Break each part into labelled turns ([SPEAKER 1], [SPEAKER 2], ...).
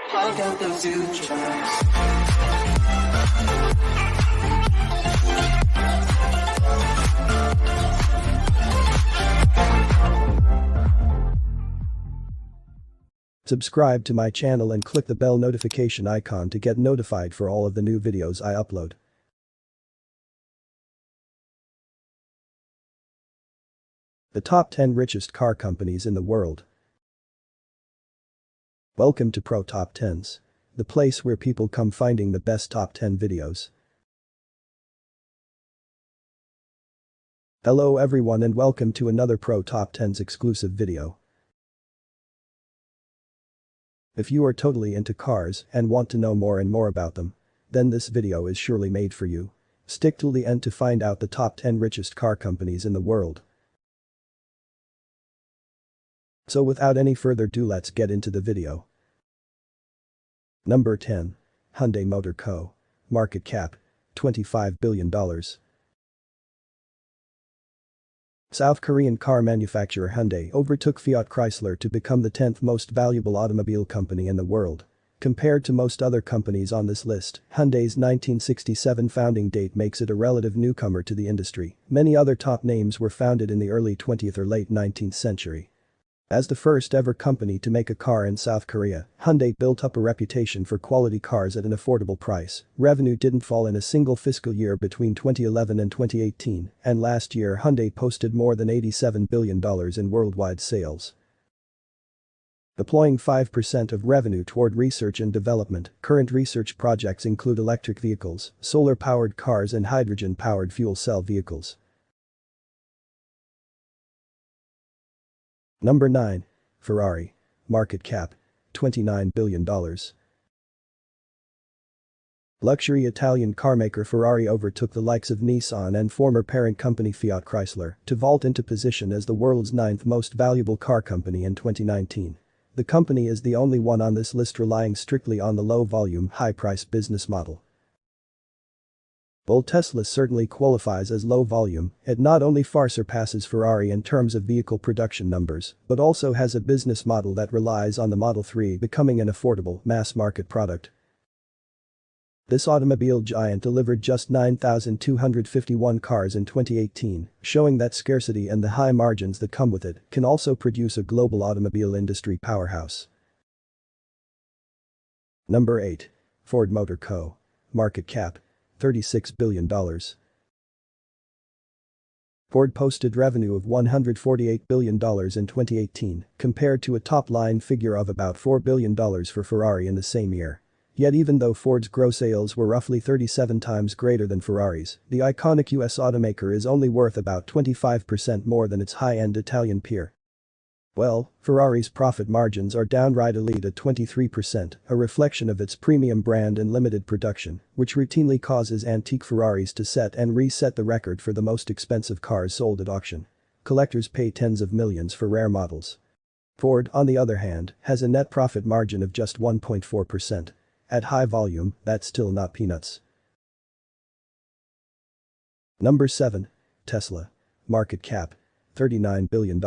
[SPEAKER 1] I got the future.
[SPEAKER 2] Subscribe to my channel and click the bell notification icon to get notified for all of the new videos I upload. The top 10 richest car companies in the world. Welcome to Pro Top 10s, the place where people come finding the best top 10 videos. Hello everyone and welcome to another Pro Top 10s exclusive video. If you are totally into cars and want to know more and more about them, then this video is surely made for you. Stick till the end to find out the top 10 richest car companies in the world. So without any further ado, let's get into the video. Number 10. Hyundai Motor Co. Market cap, $25 billion. South Korean car manufacturer Hyundai overtook Fiat Chrysler to become the 10th most valuable automobile company in the world. Compared to most other companies on this list, Hyundai's 1967 founding date makes it a relative newcomer to the industry. Many other top names were founded in the early 20th or late 19th century. As the first ever company to make a car in South Korea, Hyundai built up a reputation for quality cars at an affordable price. Revenue didn't fall in a single fiscal year between 2011 and 2018, and last year Hyundai posted more than $87 billion in worldwide sales. Deploying 5% of revenue toward research and development, current research projects include electric vehicles, solar-powered cars and hydrogen-powered fuel cell vehicles. Number 9. Ferrari. Market cap, $29 billion. Luxury Italian carmaker Ferrari overtook the likes of Nissan and former parent company Fiat Chrysler to vault into position as the world's 9th most valuable car company in 2019. The company is the only one on this list relying strictly on the low-volume, high-price business model. While Tesla certainly qualifies as low volume, it not only far surpasses Ferrari in terms of vehicle production numbers, but also has a business model that relies on the Model 3 becoming an affordable, mass-market product. This automobile giant delivered just 9,251 cars in 2018, showing that scarcity and the high margins that come with it can also produce a global automobile industry powerhouse. Number 8. Ford Motor Co. Market cap, $36 billion. Ford posted revenue of $148 billion in 2018, compared to a top-line figure of about $4 billion for Ferrari in the same year. Yet even though Ford's gross sales were roughly 37 times greater than Ferrari's, the iconic US automaker is only worth about 25% more than its high-end Italian peer. Well, Ferrari's profit margins are downright elite at 23%, a reflection of its premium brand and limited production, which routinely causes antique Ferraris to set and reset the record for the most expensive cars sold at auction. Collectors pay tens of millions for rare models. Ford, on the other hand, has a net profit margin of just 1.4%. At high volume, that's still not peanuts. Number 7. Tesla. Market cap, $39 billion.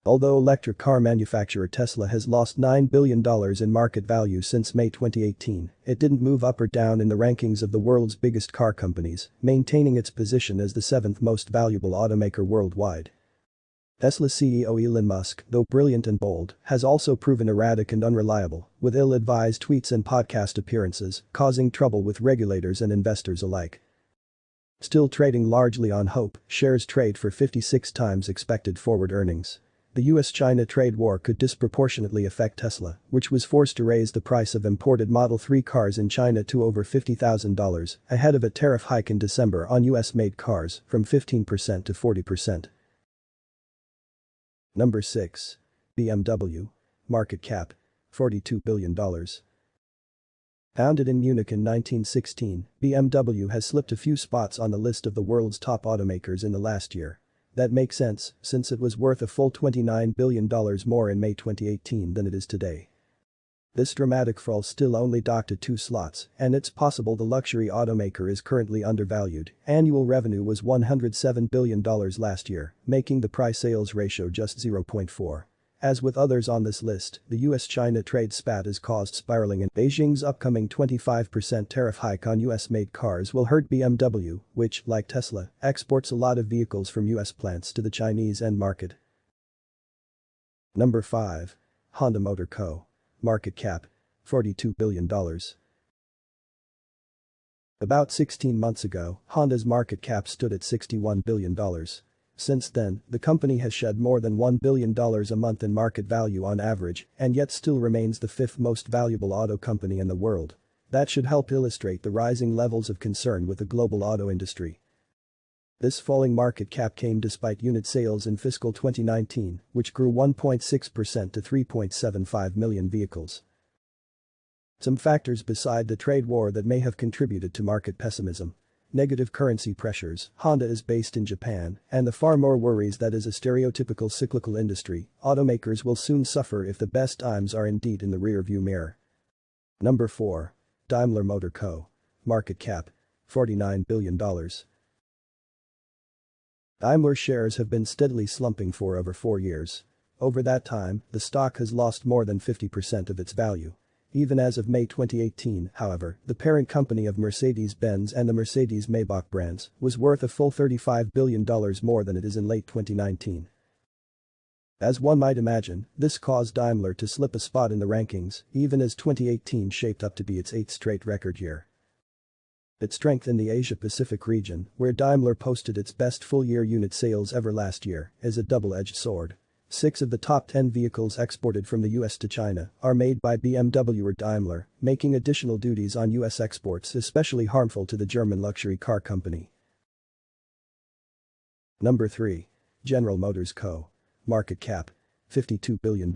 [SPEAKER 2] Although electric car manufacturer Tesla has lost $9 billion in market value since May 2018, it didn't move up or down in the rankings of the world's biggest car companies, maintaining its position as the 7th most valuable automaker worldwide. Tesla CEO Elon Musk, though brilliant and bold, has also proven erratic and unreliable, with ill-advised tweets and podcast appearances, causing trouble with regulators and investors alike. Still trading largely on hope, shares trade for 56 times expected forward earnings. The US-China trade war could disproportionately affect Tesla, which was forced to raise the price of imported Model 3 cars in China to over $50,000 ahead of a tariff hike in December on US-made cars from 15% to 40%. Number 6. BMW. Market cap, $42 billion. Founded in Munich in 1916, BMW has slipped a few spots on the list of the world's top automakers in the last year. That makes sense, since it was worth a full $29 billion more in May 2018 than it is today. This dramatic fall still only docked at 2 slots, and it's possible the luxury automaker is currently undervalued. Annual revenue was $107 billion last year, making the price-sales ratio just 0.4. As with others on this list, the US-China trade spat has caused spiraling and Beijing's upcoming 25% tariff hike on US-made cars will hurt BMW, which, like Tesla, exports a lot of vehicles from US plants to the Chinese end market. Number 5. Honda Motor Co. Market cap, $42 billion. About 16 months ago, Honda's market cap stood at $61 billion. Since then, the company has shed more than $1 billion a month in market value on average, and yet still remains the 5th most valuable auto company in the world. That should help illustrate the rising levels of concern with the global auto industry. This falling market cap came despite unit sales in fiscal 2019, which grew 1.6% to 3.75 million vehicles. Some factors beside the trade war that may have contributed to market pessimism. Negative currency pressures, Honda is based in Japan, and the far more worries that as a stereotypical cyclical industry, automakers will soon suffer if the best times are indeed in the rearview mirror. Number 4. Daimler Motor Co. Market cap, $49 billion. Daimler shares have been steadily slumping for over 4 years. Over that time, the stock has lost more than 50% of its value. Even as of May 2018, however, the parent company of Mercedes-Benz and the Mercedes-Maybach brands was worth a full $35 billion more than it is in late 2019. As one might imagine, this caused Daimler to slip a spot in the rankings, even as 2018 shaped up to be its 8th straight record year. Its strength in the Asia-Pacific region, where Daimler posted its best full-year unit sales ever last year, is a double-edged sword. 6 of the top 10 vehicles exported from the US to China are made by BMW or Daimler, making additional duties on US exports especially harmful to the German luxury car company. Number 3. General Motors Co. Market cap, $52 billion.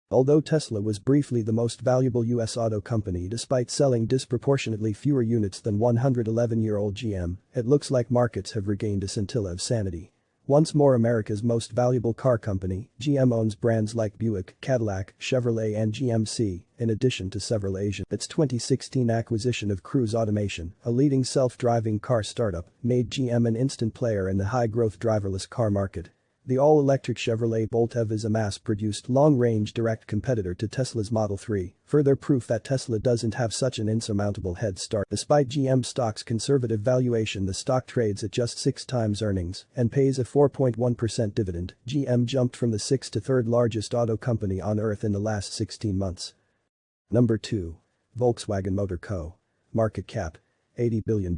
[SPEAKER 2] Although Tesla was briefly the most valuable US auto company despite selling disproportionately fewer units than 111-year-old GM, it looks like markets have regained a scintilla of sanity. Once more America's most valuable car company, GM owns brands like Buick, Cadillac, Chevrolet and GMC, in addition to several Asian. Its 2016 acquisition of Cruise Automation, a leading self-driving car startup, made GM an instant player in the high-growth driverless car market. The all-electric Chevrolet Bolt EV is a mass-produced long-range direct competitor to Tesla's Model 3, further proof that Tesla doesn't have such an insurmountable head start. Despite GM stock's conservative valuation, the stock trades at just 6 times earnings and pays a 4.1% dividend. GM jumped from the 6th to 3rd largest auto company on earth in the last 16 months. Number 2. Volkswagen Motor Co. Market cap, $80 billion.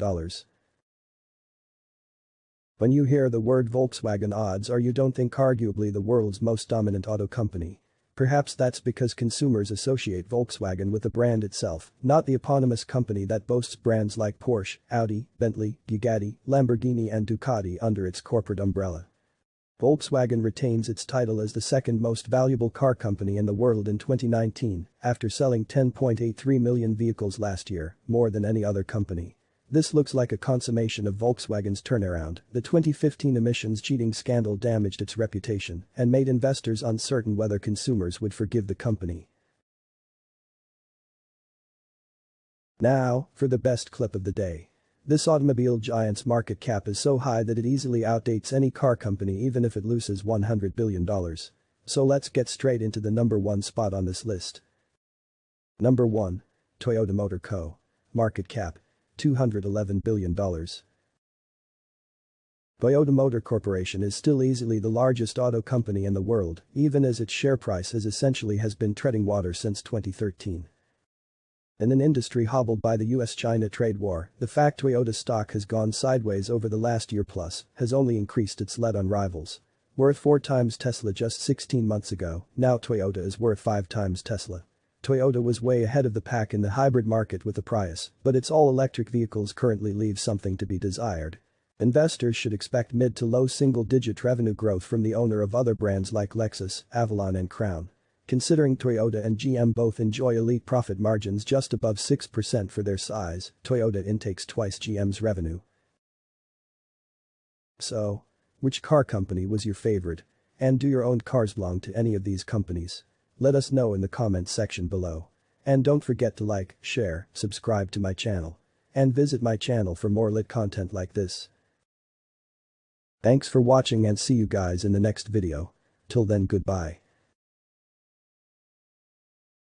[SPEAKER 2] When you hear the word Volkswagen, odds are you don't think arguably the world's most dominant auto company. Perhaps that's because consumers associate Volkswagen with the brand itself, not the eponymous company that boasts brands like Porsche, Audi, Bentley, Bugatti, Lamborghini and Ducati under its corporate umbrella. Volkswagen retains its title as the 2nd most valuable car company in the world in 2019, after selling 10.83 million vehicles last year, more than any other company. This looks like a consummation of Volkswagen's turnaround. The 2015 emissions cheating scandal damaged its reputation and made investors uncertain whether consumers would forgive the company. Now, for the best clip of the day. This automobile giant's market cap is so high that it easily outdates any car company even if it loses $100 billion. So let's get straight into the number 1 spot on this list. Number 1. Toyota Motor Co. Market cap, $211 billion. Toyota Motor Corporation is still easily the largest auto company in the world, even as its share price has been treading water since 2013. In an industry hobbled by the US-China trade war, the fact Toyota stock has gone sideways over the last year plus has only increased its lead on rivals. Worth 4 times Tesla just 16 months ago, now Toyota is worth 5 times Tesla. Toyota was way ahead of the pack in the hybrid market with the Prius, but its all-electric vehicles currently leave something to be desired. Investors should expect mid to low single-digit revenue growth from the owner of other brands like Lexus, Avalon and Crown. Considering Toyota and GM both enjoy elite profit margins just above 6% for their size, Toyota intakes twice GM's revenue. So, which car company was your favorite? And do your owned cars belong to any of these companies? Let us know in the comments section below. And don't forget to like, share, subscribe to my channel. And visit my channel for more lit content like this. Thanks for watching and see you guys in the next video. Till then, goodbye.